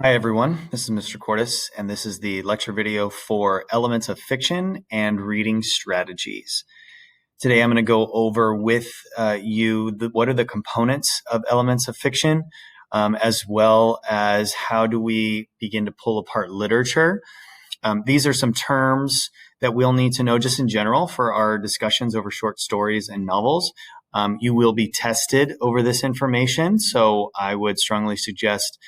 Hi, everyone. This is Mr. Cordes, and this is the lecture video for Elements of Fiction and Reading Strategies. Today, I'm going to go over with you what are the components of elements of fiction, as well as how do we begin to pull apart literature. These are some terms that we'll need to know just in general for our discussions over short stories and novels. You will be tested over this information, so I would strongly suggest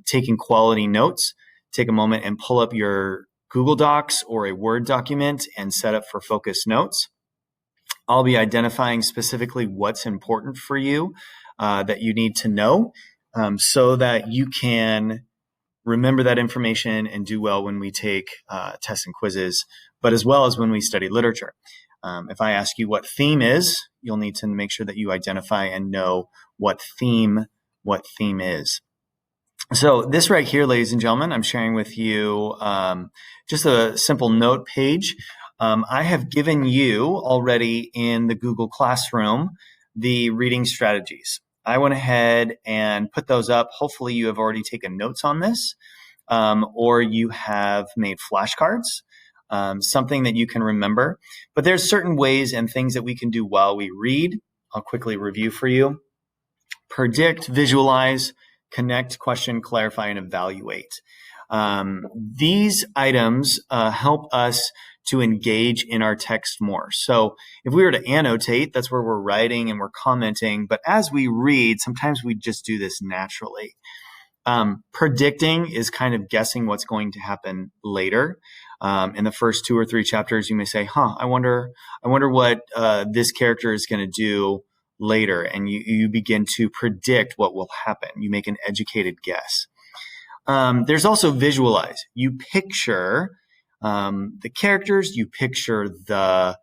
taking quality notes. Take a moment and pull up your Google Docs or a Word document and set up for focus notes. I'll be identifying specifically what's important for you that you need to know so that you can remember that information and do well when we take tests and quizzes, but as well as when we study literature. If I ask you what theme is, you'll need to make sure that you identify and know what theme is. So this right here, ladies and gentlemen, I'm sharing with you just a simple note page. I have given you already in the Google Classroom the reading strategies. I went ahead and put those up. Hopefully you have already taken notes on this, or you have made flashcards, something that you can remember. But there's certain ways and things that we can do while we read. I'll quickly review for you. Predict, visualize, connect, question, clarify, and evaluate. These items help us to engage in our text more. So if we were to annotate, that's where we're writing and we're commenting. But as we read, sometimes we just do this naturally. Predicting is kind of guessing what's going to happen later. In the first 2 or 3 chapters, you may say, I wonder what this character is going to do later, and you begin to predict what will happen. You make an educated guess. There's also visualize. You picture the characters, you picture the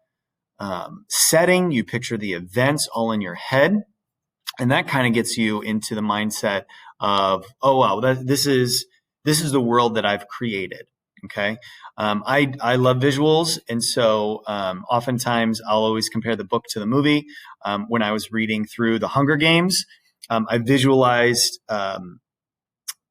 setting, you picture the events all in your head, and that kind of gets you into the mindset of, oh wow, this is the world that I've created. Okay. I love visuals. And so oftentimes I'll always compare the book to the movie. When I was reading through The Hunger Games, I visualized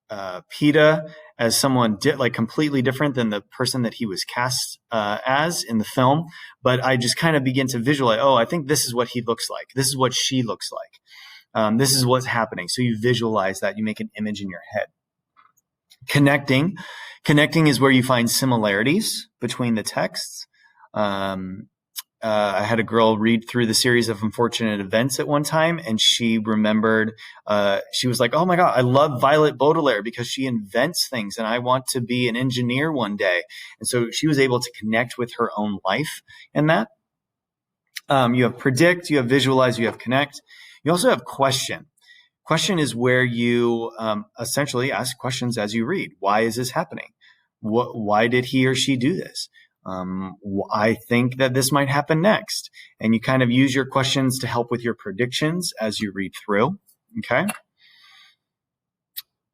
Peeta as someone completely different than the person that he was cast as in the film. But I just kind of begin to visualize, I think this is what he looks like. This is what she looks like. This is what's happening. So you visualize that. You make an image in your head. Connecting is where you find similarities between the texts. I had a girl read through the series of unfortunate events at one time, and she remembered, she was like, oh my God, I love Violet Baudelaire because she invents things and I want to be an engineer one day. And so she was able to connect with her own life in that. You have predict, you have visualize, you have connect. You also have question. Question is where you essentially ask questions as you read. Why is this happening? Why did he or she do this? I think that this might happen next. And you kind of use your questions to help with your predictions as you read through. Okay.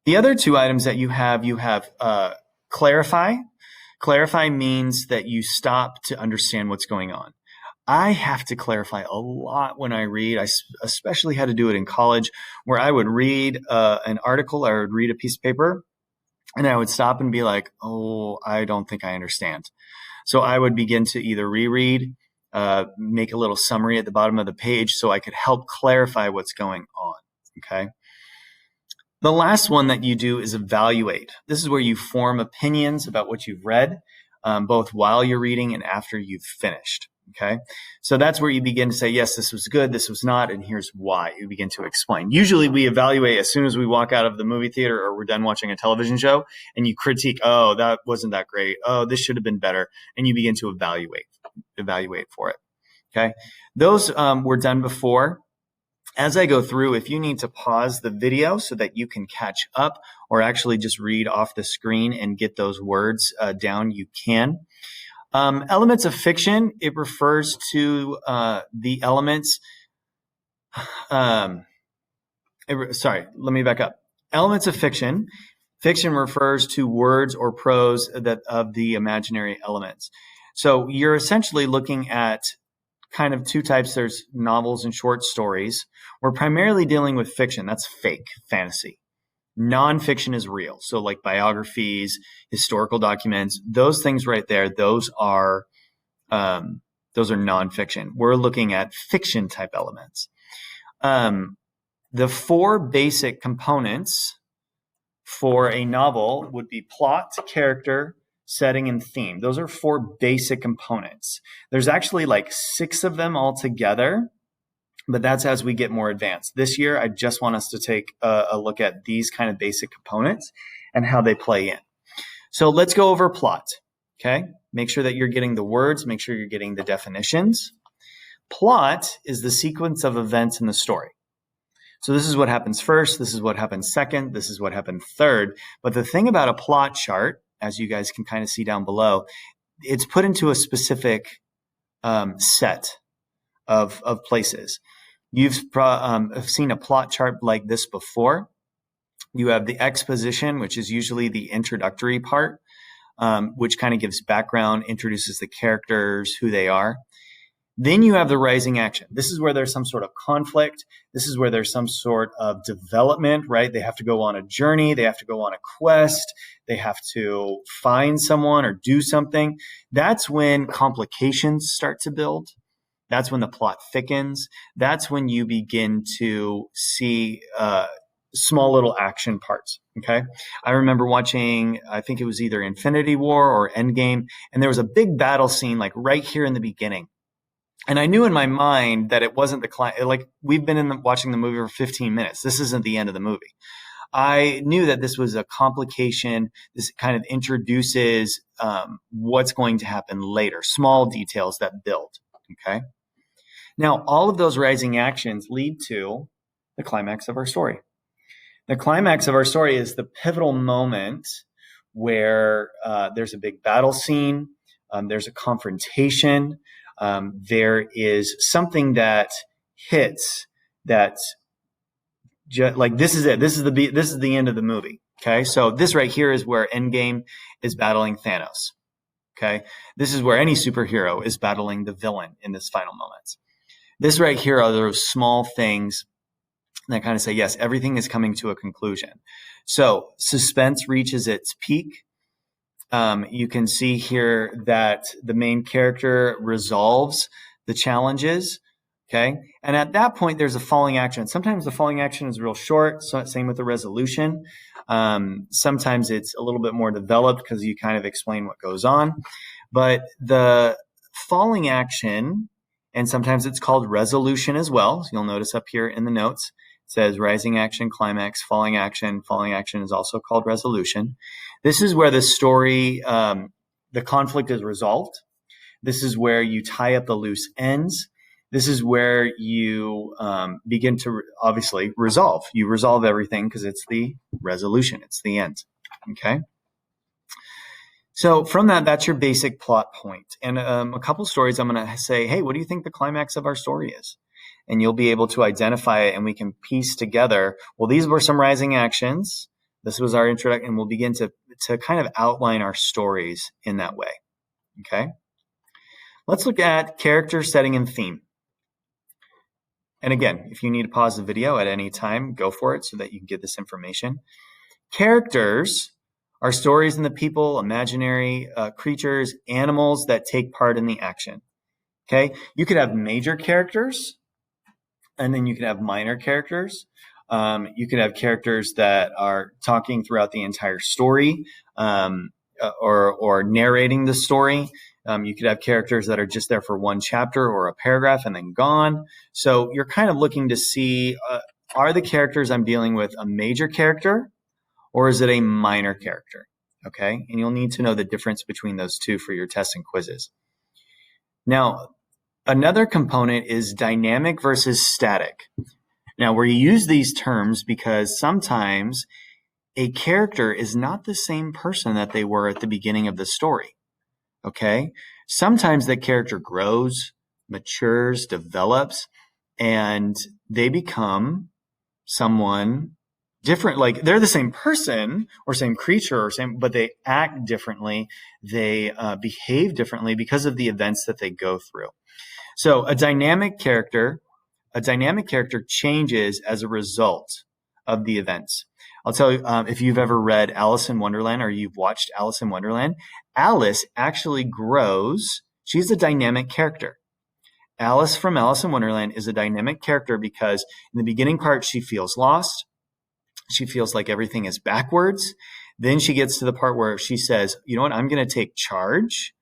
The other 2 items that you have clarify. Clarify means that you stop to understand what's going on. I have to clarify a lot when I read. I especially had to do it in college, where I would read an article, I would read a piece of paper, and I would stop and be like, I don't think I understand. So I would begin to either reread, make a little summary at the bottom of the page so I could help clarify what's going on. Okay. The last one that you do is evaluate. This is where you form opinions about what you've read, both while you're reading and after you've finished. Okay. So that's where you begin to say, yes, this was good, this was not, and here's why. You begin to explain. Usually we evaluate as soon as we walk out of the movie theater or we're done watching a television show, and you critique, that wasn't that great. This should have been better. And you begin to evaluate for it. Okay. Those were done before. As I go through, if you need to pause the video so that you can catch up or actually just read off the screen and get those words down, you can. Elements of fiction, it refers to the elements. Sorry, let me back up. Elements of fiction. Fiction refers to words or prose of the imaginary elements. So you're essentially looking at kind of 2 types. There's novels and short stories. We're primarily dealing with fiction. That's fake fantasy. Nonfiction is real. So like biographies, historical documents, those things right there, those are nonfiction. We're looking at fiction type elements. The four basic components for a novel would be plot, character, setting, and theme. Those are four basic components. There's actually like 6 of them all together, but that's as we get more advanced. This year, I just want us to take a look at these kind of basic components and how they play in. So let's go over plot, okay? Make sure that you're getting the words, make sure you're getting the definitions. Plot is the sequence of events in the story. So this is what happens first, this is what happens second, this is what happened third. But the thing about a plot chart, as you guys can kind of see down below, it's put into a specific set of places. You've seen a plot chart like this before. You have the exposition, which is usually the introductory part, which kind of gives background, introduces the characters, who they are. Then you have the rising action. This is where there's some sort of conflict. This is where there's some sort of development, right? They have to go on a journey. They have to go on a quest. They have to find someone or do something. That's when complications start to build. That's when the plot thickens. That's when you begin to see small little action parts, okay? I remember watching, I think it was either Infinity War or Endgame, and there was a big battle scene like right here in the beginning. And I knew in my mind that it wasn't like we've been watching the movie for 15 minutes. This isn't the end of the movie. I knew that this was a complication. This kind of introduces what's going to happen later, small details that build, okay? Now, all of those rising actions lead to the climax of our story. The climax of our story is the pivotal moment where there's a big battle scene, there's a confrontation, there is something that hits that like this is it. This is the end of the movie. Okay, so this right here is where Endgame is battling Thanos. Okay, this is where any superhero is battling the villain in this final moments. This right here are those small things that kind of say, yes, everything is coming to a conclusion. So suspense reaches its peak. You can see here that the main character resolves the challenges, okay? And at that point, there's a falling action. Sometimes the falling action is real short, so same with the resolution. Sometimes it's a little bit more developed because you kind of explain what goes on. But the falling action, and sometimes it's called resolution as well. So you'll notice up here in the notes, it says rising action, climax, falling action. Falling action is also called resolution. This is where the story, the conflict is resolved. This is where you tie up the loose ends. This is where you begin to obviously resolve. You resolve everything because it's the resolution. It's the end. Okay. So from that, that's your basic plot point. And a couple stories, I'm going to say, hey, what do you think the climax of our story is? And you'll be able to identify it, and we can piece together, well, these were some rising actions. This was our introduction, and we'll begin to kind of outline our stories in that way. Okay. Let's look at character, setting, and theme. And again, if you need to pause the video at any time, go for it so that you can get this information. Characters are stories and the people, imaginary creatures, animals that take part in the action. Okay, you could have major characters, and then you could have minor characters. You could have characters that are talking throughout the entire story, or narrating the story. You could have characters that are just there for one chapter or a paragraph and then gone. So you're kind of looking to see, are the characters I'm dealing with a major character, or is it a minor character? Okay, and you'll need to know the difference between those two for your tests and quizzes. Now, another component is dynamic versus static. Now, we use these terms because sometimes a character is not the same person that they were at the beginning of the story. Okay, sometimes the character grows, matures, develops, and they become someone different. Like they're the same person or same creature or same, but they act differently. They behave differently because of the events that they go through. So a dynamic character changes as a result of the events. I'll tell you, if you've ever read Alice in Wonderland or you've watched Alice in Wonderland, Alice actually grows. She's a dynamic character. Alice from Alice in Wonderland is a dynamic character because in the beginning part, she feels lost. She feels like everything is backwards. Then she gets to the part where she says, you know what, I'm going to take charge.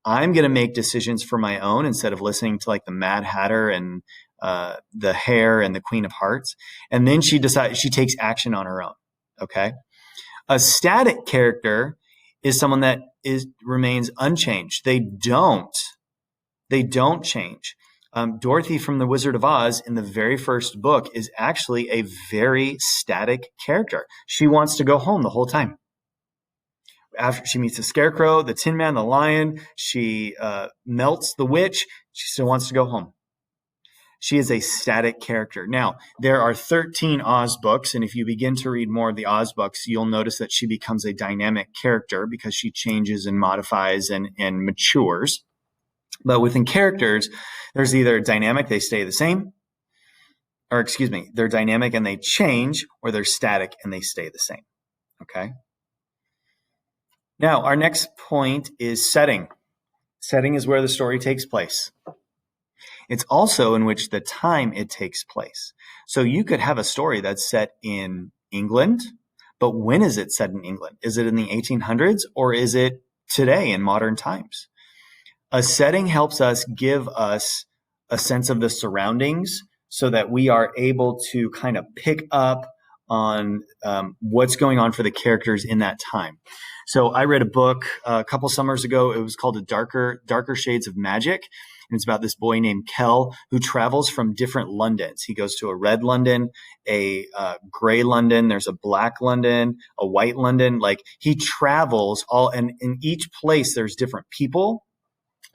I'm going to make decisions for my own instead of listening to like the Mad Hatter and the Hare and the Queen of Hearts. And then she decides she takes action on her own. Okay. A static character is someone that remains unchanged. They don't change. Dorothy from The Wizard of Oz in the very first book is actually a very static character. She wants to go home the whole time. After she meets the Scarecrow, the Tin Man, the Lion, she melts the witch. She still wants to go home. She is a static character. Now, there are 13 Oz books, and if you begin to read more of the Oz books, you'll notice that she becomes a dynamic character because she changes and modifies and matures. But within characters, there's either dynamic, they stay the same, or they're dynamic and they change, or they're static and they stay the same. Okay. Now, our next point is setting. Setting is where the story takes place. It's also in which the time it takes place. So you could have a story that's set in England, but when is it set in England? Is it in the 1800s or is it today in modern times? A setting helps us give us a sense of the surroundings so that we are able to kind of pick up on what's going on for the characters in that time. So I read a book a couple summers ago. It was called The Darker Shades of Magic. And it's about this boy named Kel who travels from different Londons. He goes to a red London, a gray London. There's a black London, a white London. Like he travels and in each place there's different people.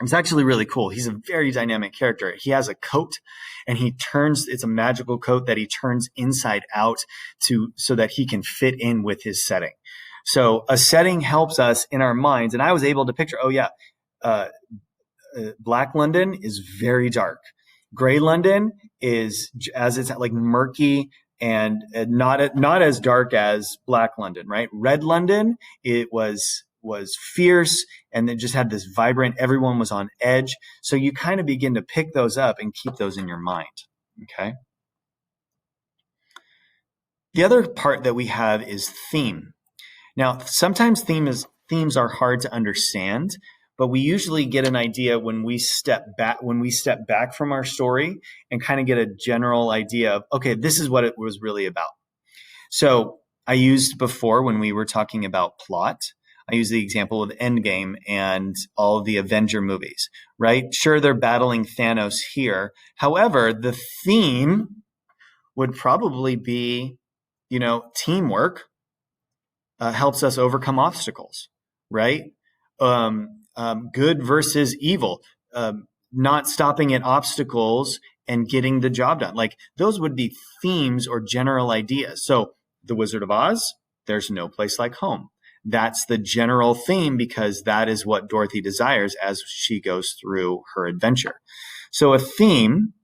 It's actually really cool. He's a very dynamic character. He has a coat and it's a magical coat that he turns inside out so that he can fit in with his setting. So a setting helps us in our minds. And I was able to picture, Black London is very dark. Gray London is, as it's like murky and not as dark as Black London, right? Red London, it was fierce and then just had this vibrant, everyone was on edge. So you kind of begin to pick those up and keep those in your mind. Okay. The other part that we have is theme. Now, sometimes themes are hard to understand, but we usually get an idea when we step back from our story and kind of get a general idea of, okay, this is what it was really about. So I used before when we were talking about plot, I use the example of Endgame and all of the Avenger movies, right? Sure, they're battling Thanos here. However, the theme would probably be, teamwork helps us overcome obstacles, right? Good versus evil, not stopping at obstacles and getting the job done. Like those would be themes or general ideas. So The Wizard of Oz, there's no place like home. That's the general theme because that is what Dorothy desires as she goes through her adventure. So a theme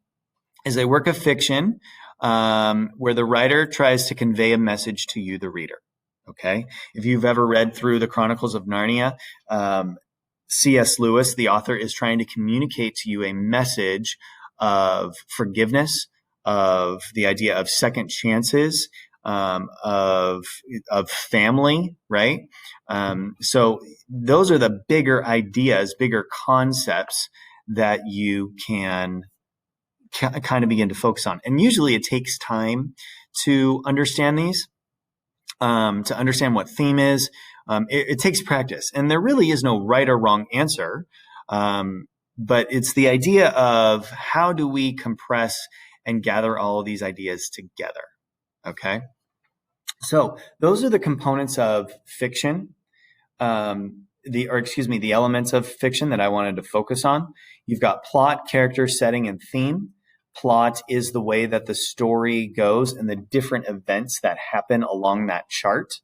is a work of fiction where the writer tries to convey a message to you, the reader. Okay. If you've ever read through the Chronicles of Narnia, C.S. Lewis, the author, is trying to communicate to you a message of forgiveness, of the idea of second chances, of family, right? So those are the bigger ideas, bigger concepts that you can kind of begin to focus on. And usually it takes time to understand these, to understand what theme is. It takes practice, and there really is no right or wrong answer. But it's the idea of how do we compress and gather all of these ideas together. Okay. So those are the components of fiction, the elements of fiction that I wanted to focus on. You've got plot, character, setting, and theme. Plot is the way that the story goes and the different events that happen along that chart.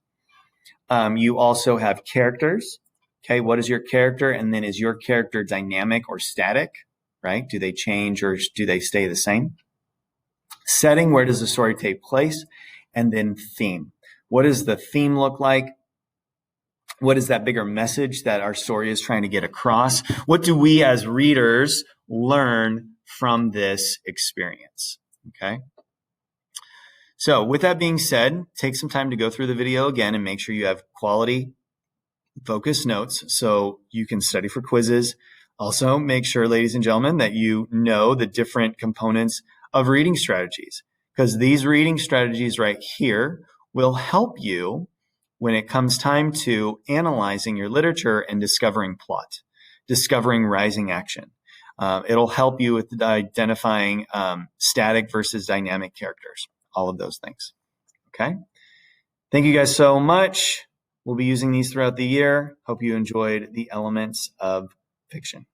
You also have characters. Okay, what is your character? And then is your character dynamic or static, right? Do they change or do they stay the same? Setting, where does the story take place? And then theme. What does the theme look like? What is that bigger message that our story is trying to get across? What do we as readers learn from this experience? Okay. So with that being said, take some time to go through the video again and make sure you have quality focused notes so you can study for quizzes. Also, make sure, ladies and gentlemen, that you know the different components of reading strategies, because these reading strategies right here will help you when it comes time to analyzing your literature and discovering plot, discovering rising action. It'll help you with identifying static versus dynamic characters, all of those things. Okay. Thank you guys so much. We'll be using these throughout the year. Hope you enjoyed the elements of fiction.